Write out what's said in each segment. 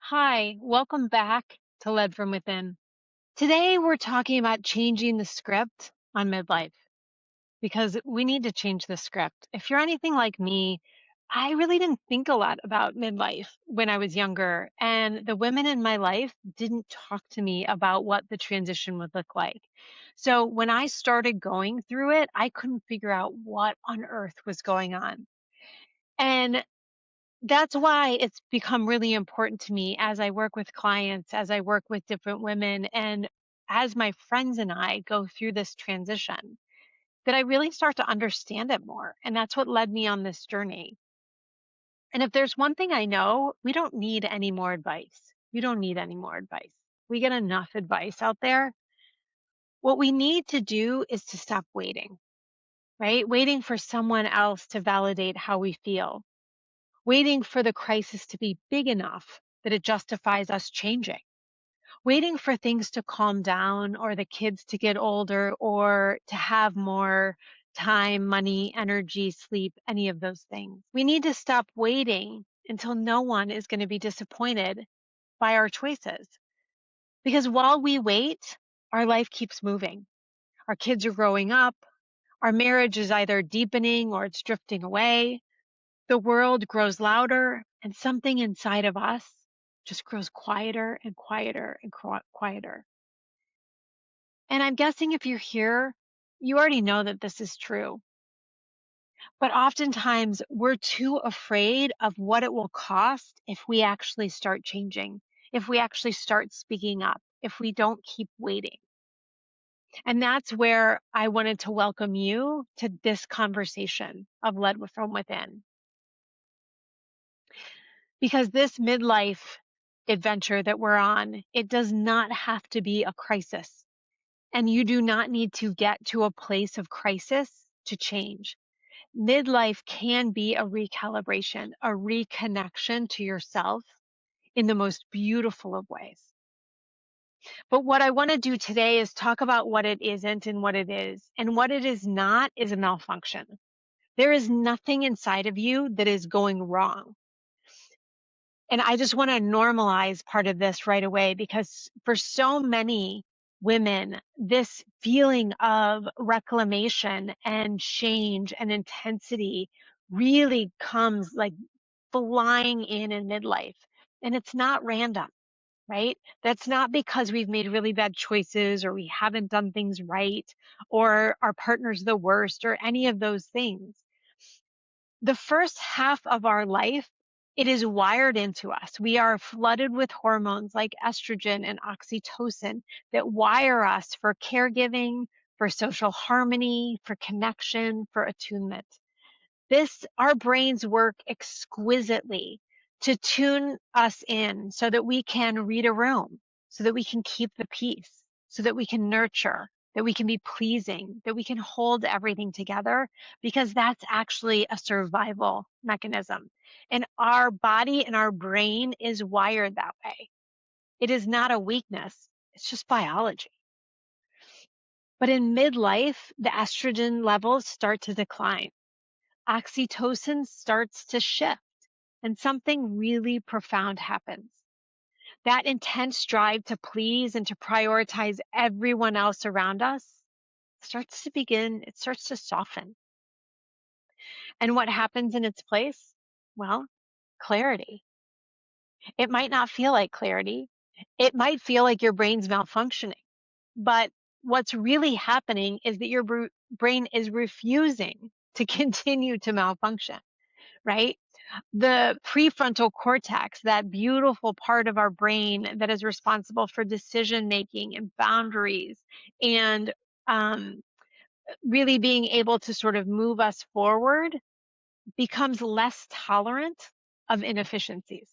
Hi, welcome back to Led from Within. Today we're talking about changing the script on midlife because we need to change the script. If you're anything like me, I really didn't think a lot about midlife when I was younger, and the women in my life didn't talk to me about what the transition would look like. So when I started going through it, I couldn't figure out what on earth was going on. And that's why it's become really important to me as I work with clients, as I work with different women, and as my friends and I go through this transition, that I really start to understand it more. And that's what led me on this journey. And if there's one thing I know, we don't need any more advice. You don't need any more advice. We get enough advice out there. What we need to do is to stop waiting, right? Waiting for someone else to validate how we feel, waiting for the crisis to be big enough that it justifies us changing, waiting for things to calm down or the kids to get older or to have more time, money, energy, sleep, any of those things. We need to stop waiting until no one is going to be disappointed by our choices. Because while we wait, our life keeps moving. Our kids are growing up. Our marriage is either deepening or it's drifting away. The world grows louder, and something inside of us just grows quieter and quieter and quieter. And I'm guessing if you're here, you already know that this is true. But oftentimes we're too afraid of what it will cost if we actually start changing, if we actually start speaking up, if we don't keep waiting. And that's where I wanted to welcome you to this conversation of Led from Within. Because this midlife adventure that we're on, it does not have to be a crisis. And you do not need to get to a place of crisis to change. Midlife can be a recalibration, a reconnection to yourself in the most beautiful of ways. But what I want to do today is talk about what it isn't and what it is. And what it is not is a malfunction. There is nothing inside of you that is going wrong. And I just want to normalize part of this right away because for so many women, this feeling of reclamation and change and intensity really comes like flying in midlife. And it's not random, right? That's not because we've made really bad choices or we haven't done things right or our partner's the worst or any of those things. The first half of our life, it is wired into us. We are flooded with hormones like estrogen and oxytocin that wire us for caregiving, for social harmony, for connection, for attunement. Our brains work exquisitely to tune us in so that we can read a room, so that we can keep the peace, so that we can nurture, that we can be pleasing, that we can hold everything together, because that's actually a survival mechanism. And our body and our brain is wired that way. It is not a weakness. It's just biology. But in midlife, the estrogen levels start to decline. Oxytocin starts to shift and something really profound happens. That intense drive to please and to prioritize everyone else around us it starts to soften. And what happens in its place? Well, clarity. It might not feel like clarity. It might feel like your brain's malfunctioning. But what's really happening is that your brain is refusing to continue to malfunction, right? The prefrontal cortex, that beautiful part of our brain that is responsible for decision making and boundaries and um, really being able to sort of move us forward, becomes less tolerant of inefficiencies.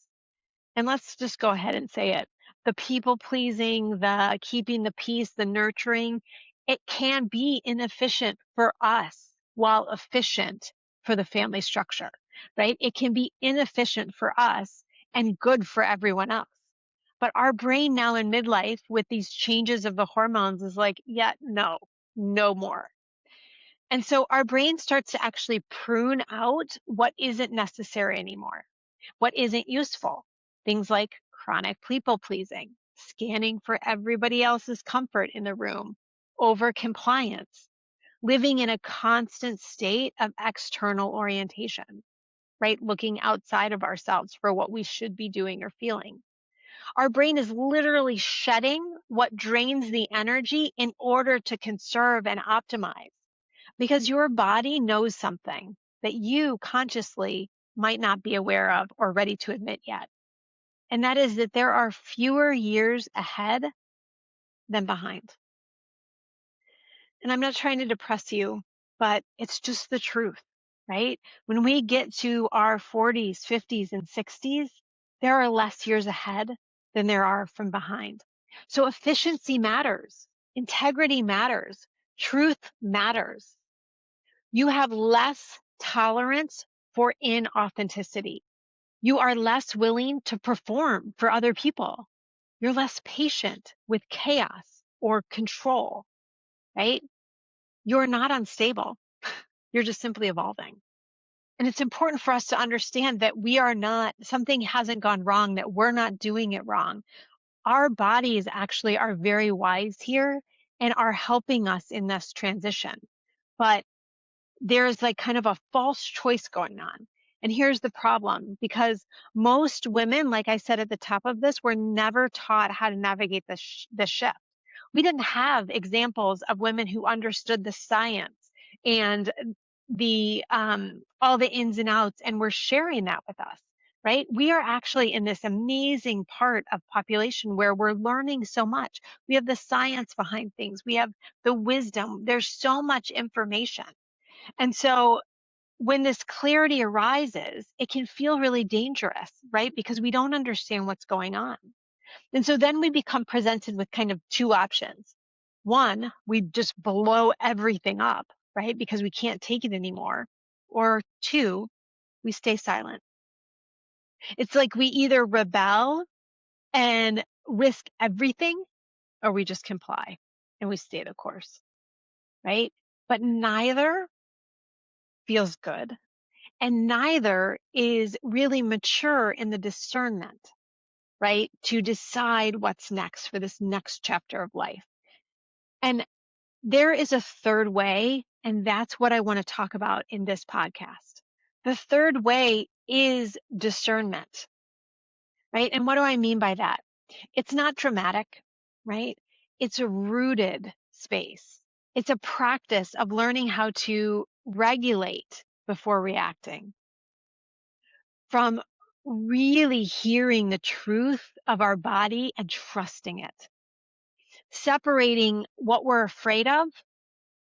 And let's just go ahead and say it. The people pleasing, the keeping the peace, the nurturing, it can be inefficient for us while efficient for the family structure, right? It can be inefficient for us and good for everyone else. But our brain now in midlife with these changes of the hormones is like, yeah, no more. And so our brain starts to actually prune out what isn't necessary anymore, what isn't useful. Things like chronic people pleasing, scanning for everybody else's comfort in the room, over compliance, living in a constant state of external orientation, right? Looking outside of ourselves for what we should be doing or feeling. Our brain is literally shedding what drains the energy in order to conserve and optimize, because your body knows something that you consciously might not be aware of or ready to admit yet. And that is that there are fewer years ahead than behind. And I'm not trying to depress you, but it's just the truth, right? When we get to our 40s, 50s, and 60s, there are less years ahead than there are from behind. So efficiency matters. Integrity matters. Truth matters. You have less tolerance for inauthenticity. You are less willing to perform for other people. You're less patient with chaos or control, right? You're not unstable. You're just simply evolving. And it's important for us to understand that we are not, something hasn't gone wrong, that we're not doing it wrong. Our bodies actually are very wise here and are helping us in this transition. But there's like kind of a false choice going on. And here's the problem, because most women, like I said at the top of this, were never taught how to navigate this shift. We didn't have examples of women who understood the science and the all the ins and outs and were sharing that with us, right? We are actually in this amazing part of population where we're learning so much. We have the science behind things. We have the wisdom. There's so much information. And so when this clarity arises, it can feel really dangerous, right? Because we don't understand what's going on. And so then we become presented with kind of two options. One, we just blow everything up, right? Because we can't take it anymore. Or two, we stay silent. It's like we either rebel and risk everything, or we just comply and we stay the course, right? But neither feels good. And neither is really mature in the discernment, right? To decide what's next for this next chapter of life. And there is a third way, and that's what I want to talk about in this podcast. The third way is discernment, right? And what do I mean by that? It's not dramatic, right? It's a rooted space. It's a practice of learning how to regulate before reacting, from really hearing the truth of our body and trusting it, separating what we're afraid of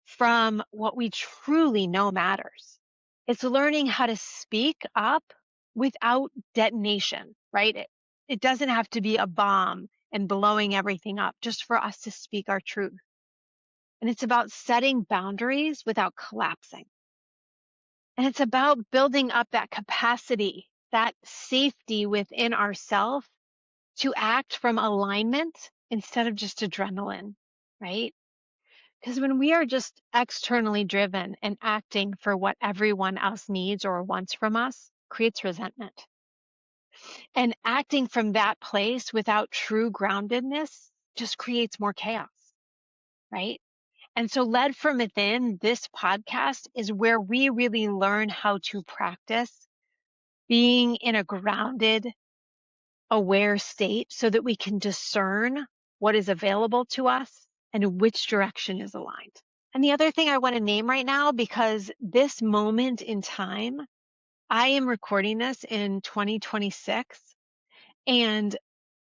from what we truly know matters. It's learning how to speak up without detonation, right? It doesn't have to be a bomb and blowing everything up, just for us to speak our truth. And it's about setting boundaries without collapsing. And it's about building up that capacity, that safety within ourselves to act from alignment instead of just adrenaline, right? Because when we are just externally driven and acting for what everyone else needs or wants from us, creates resentment. And acting from that place without true groundedness just creates more chaos, right? And so led from within, this podcast is where we really learn how to practice being in a grounded, aware state so that we can discern what is available to us and which direction is aligned. And the other thing I want to name right now, because this moment in time, I am recording this in 2026, and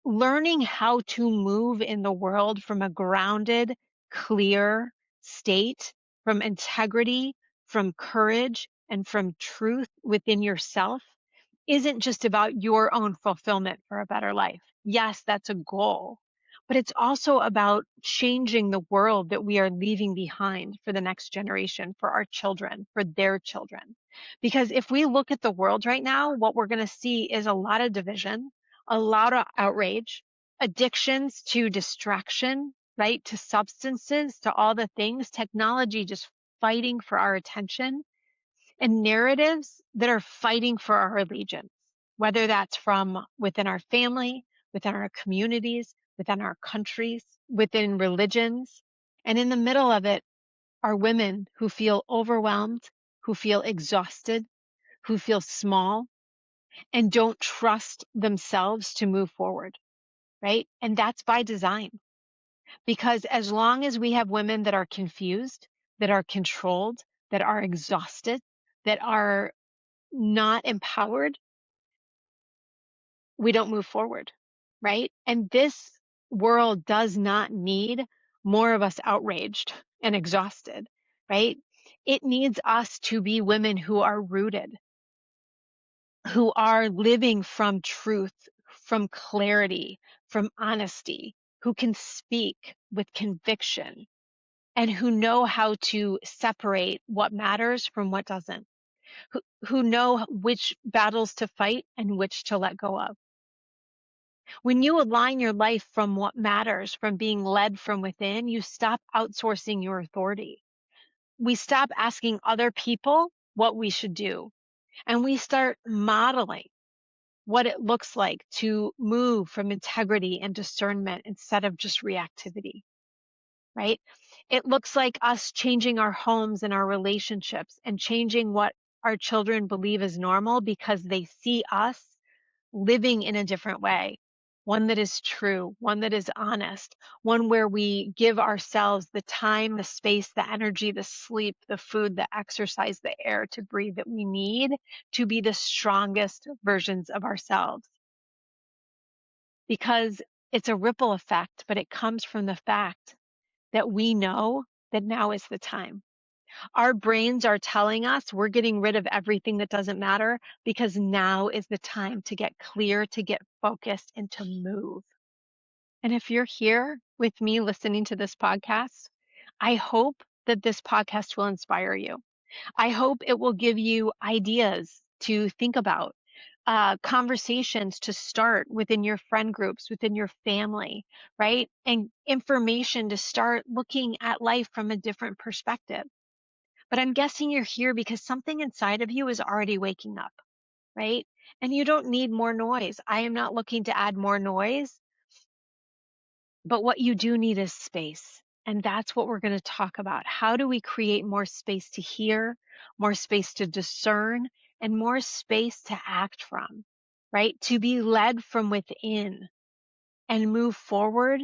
learning how to move in the world from a grounded, clear state, from integrity, from courage, and from truth within yourself isn't just about your own fulfillment for a better life. Yes, that's a goal, but it's also about changing the world that we are leaving behind for the next generation, for our children, for their children. Because if we look at the world right now, what we're going to see is a lot of division, a lot of outrage, addictions to distraction, right? To substances, to all the things, technology just fighting for our attention, and narratives that are fighting for our allegiance, whether that's from within our family, within our communities, within our countries, within religions. And in the middle of it are women who feel overwhelmed, who feel exhausted, who feel small, and don't trust themselves to move forward, right? And that's by design. Because as long as we have women that are confused, that are controlled, that are exhausted, that are not empowered, we don't move forward, right? And this world does not need more of us outraged and exhausted, right? It needs us to be women who are rooted, who are living from truth, from clarity, from honesty, who can speak with conviction, and who know how to separate what matters from what doesn't, who know which battles to fight and which to let go of. When you align your life from what matters, from being led from within, you stop outsourcing your authority. We stop asking other people what we should do, and we start modeling what it looks like to move from integrity and discernment instead of just reactivity, right? It looks like us changing our homes and our relationships and changing what our children believe is normal because they see us living in a different way, one that is true, one that is honest, one where we give ourselves the time, the space, the energy, the sleep, the food, the exercise, the air to breathe that we need to be the strongest versions of ourselves. Because it's a ripple effect, but it comes from the fact that we know that now is the time. Our brains are telling us we're getting rid of everything that doesn't matter because now is the time to get clear, to get focused, and to move. And if you're here with me listening to this podcast, I hope that this podcast will inspire you. I hope it will give you ideas to think about, conversations to start within your friend groups, within your family, right? And information to start looking at life from a different perspective. But I'm guessing you're here because something inside of you is already waking up, right? And you don't need more noise. I am not looking to add more noise, but what you do need is space. And that's what we're going to talk about. How do we create more space to hear, more space to discern, and more space to act from, right? To be led from within and move forward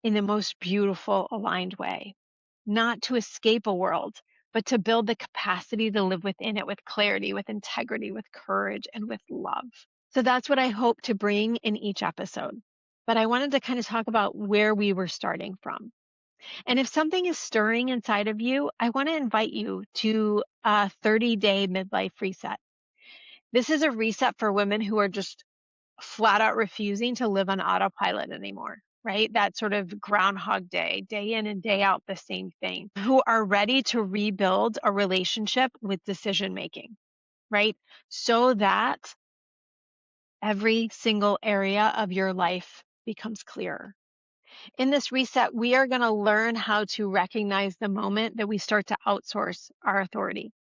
in the most beautiful, aligned way. Not to escape a world, but to build the capacity to live within it with clarity, with integrity, with courage, and with love. So that's what I hope to bring in each episode. But I wanted to kind of talk about where we were starting from. And if something is stirring inside of you, I want to invite you to a 30-day midlife reset. This is a reset for women who are just flat out refusing to live on autopilot anymore, right? That sort of groundhog day, day in and day out, the same thing, who are ready to rebuild a relationship with decision making, right? So that every single area of your life becomes clearer. In this reset, we are going to learn how to recognize the moment that we start to outsource our authority,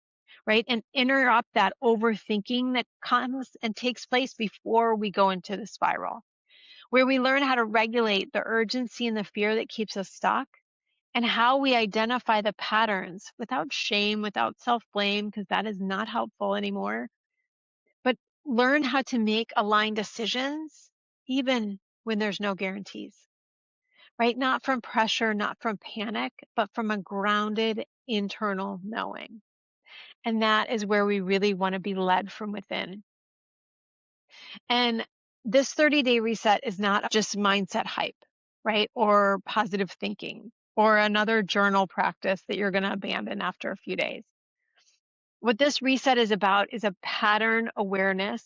right? And interrupt that overthinking that comes and takes place before we go into the spiral, where we learn how to regulate the urgency and the fear that keeps us stuck, and how we identify the patterns without shame, without self-blame, because that is not helpful anymore, but learn how to make aligned decisions even when there's no guarantees, right? Not from pressure, not from panic, but from a grounded internal knowing. And that is where we really want to be led from within. And this 30-day reset is not just mindset hype, right? Or positive thinking or another journal practice that you're going to abandon after a few days. What this reset is about is a pattern awareness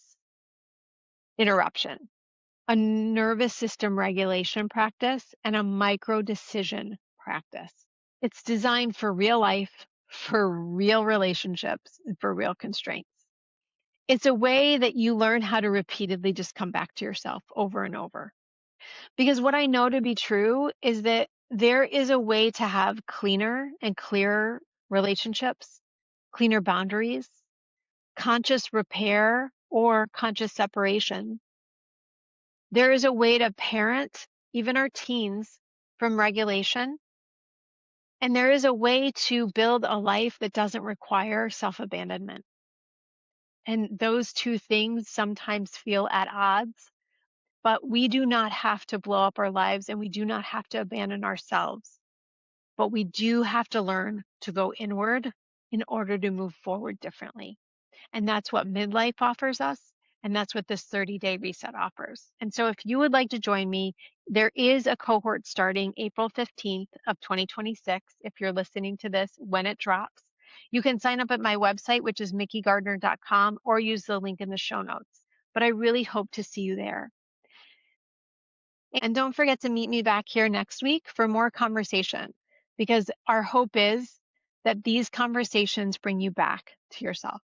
interruption, a nervous system regulation practice, and a micro decision practice. It's designed for real life, for real relationships, and for real constraints. It's a way that you learn how to repeatedly just come back to yourself over and over. Because what I know to be true is that there is a way to have cleaner and clearer relationships, cleaner boundaries, conscious repair, or conscious separation There is a way to parent even our teens from regulation. And there is a way to build a life that doesn't require self-abandonment. And those two things sometimes feel at odds, but we do not have to blow up our lives and we do not have to abandon ourselves. But we do have to learn to go inward in order to move forward differently. And that's what Midlife offers us. And that's what this 30-day reset offers. And so if you would like to join me, there is a cohort starting April 15th of 2026. If you're listening to this when it drops, you can sign up at my website, which is mikkigardner.com, or use the link in the show notes. But I really hope to see you there. And don't forget to meet me back here next week for more conversation, because our hope is that these conversations bring you back to yourself.